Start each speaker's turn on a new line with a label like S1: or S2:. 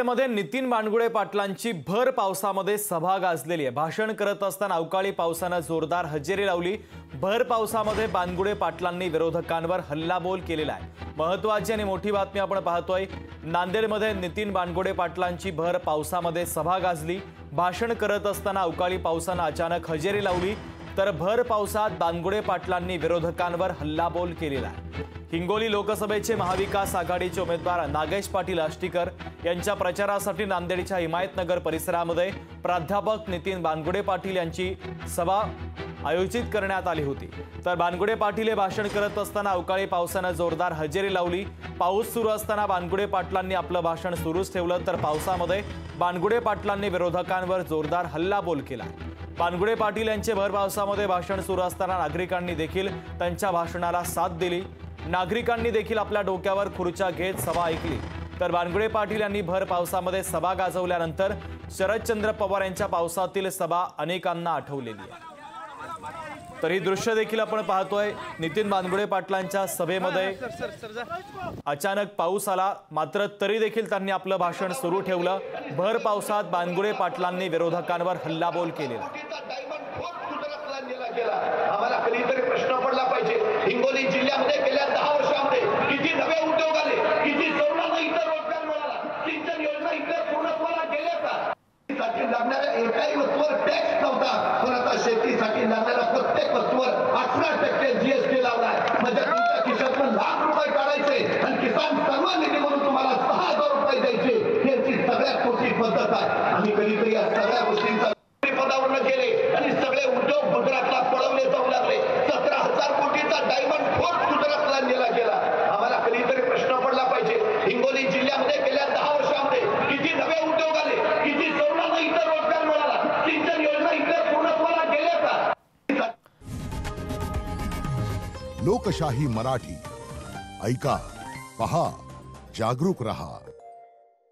S1: नांदेडमध्ये नितीन बानगुडे पाटलांची भर पावसामध्ये सभा गाजलेली आहे। भाषण करत असताना अवकाळी पावसाने जोरदार हजेरी लावली। भर पावसामध्ये बानगुडे पाटलांनी विरोधकांवर हल्लाबोल केलेला आहे। महत्त्वाची आणि मोठी बातमी आपण पाहतोय। नांदेडमध्ये नितीन बानगुडे पाटलांची भर पावसामध्ये सभा गाजली। भाषण करत असताना अवकाळी पावसाने अचानक हजेरी लावली, तर भर पावसात बानगुडे पाटलांनी विरोधकांवर हल्लाबोल केलेला आहे। हिंगोली लोकसभेचे महाविकास आघाडीचे उमेदवार नागेश पाटील आष्टीकर यांच्या प्रचारासाठी नांदेडच्या हिमायतनगर परिसरामध्ये प्राध्यापक नितीन बानगुडे पाटील यांची सभा आयोजित करण्यात आली होती। तर बानगुडे पाटील हे भाषण करत असताना अवकाळी पावसाने जोरदार हजेरी लावली। पाऊस सुरू असताना बानगुडे पाटलांनी आपलं भाषण सुरूच ठेवलं, तर पावसामध्ये बानगुडे पाटलांनी विरोधकांवर जोरदार हल्लाबोल केला। बानगुडे पाटील यांचे भर पावसामध्ये भाषण सुरू असताना नागरिकांनी देखील त्यांच्या भाषणाला साथ दिली। नागरिकांनी देखील आपल्या डोक्यावर खुर्च्या घेत सभा ऐकली। तर बानगुडे पाटील यांनी भर पावसामध्ये सभा गाजवल्यानंतर शरदचंद्र पवार यांच्या पावसातील सभा अनेकांना आठवलेली आहे। तर ही दृश्य देखील आपण पाहतोय। नितीन बानगुडे पाटलांच्या सभेमध्ये अचानक पाऊस आला, मात्र तरी देखील त्यांनी आपलं भाषण सुरू ठेवलं। भर पावसात बानगुडे पाटलांनी विरोधकांवर हल्लाबोल केलेला।
S2: आम्हाला कधीतरी प्रश्न पडला पाहिजे, हिंगोली जिल्ह्यामध्ये गेल्या 10 वर्षांमध्ये किती नवे उद्योग आले, किती तरुणांना इतर रोजगार मिळाला, सिंचन योजना इतर पूर्णत्वाला गेल्या का? साठी लागणाऱ्या एकाही वस्तूवर टॅक्स नव्हता, पण आता शेतीसाठी लागणाऱ्या प्रत्येक वस्तूवर 18% जीएसटी लावलाय। म्हणजे तुमच्या खिशातून लाख रुपये काढायचे आणि किसान सन्मान निधी म्हणून तुम्हाला 6000 रुपये द्यायचे, याची सगळ्यात मोठी पद्धत आहे। आम्ही कधीतरी या सगळ्या गोष्टींचा पदावरून केले आणि सगळे उद्योग गुजरातला पळवले जाऊ लागले। 17,000 कोटीचा डायमंड फोर्ट गुजरातला नेला गेला। आम्हाला कधीतरी प्रश्न पडला पाहिजे, हिंगोली जिल्ह्यामध्ये गेल्या 10 वर्षांमध्ये किती नवे उद्योग आले, किती तरुणांना इतर रोजगार मिळाला, सिंचन योजना इतर पूर्णत्वाला गेल्या का?
S3: लोकशाही मराठी ऐका, पहा, जागरूक रहा।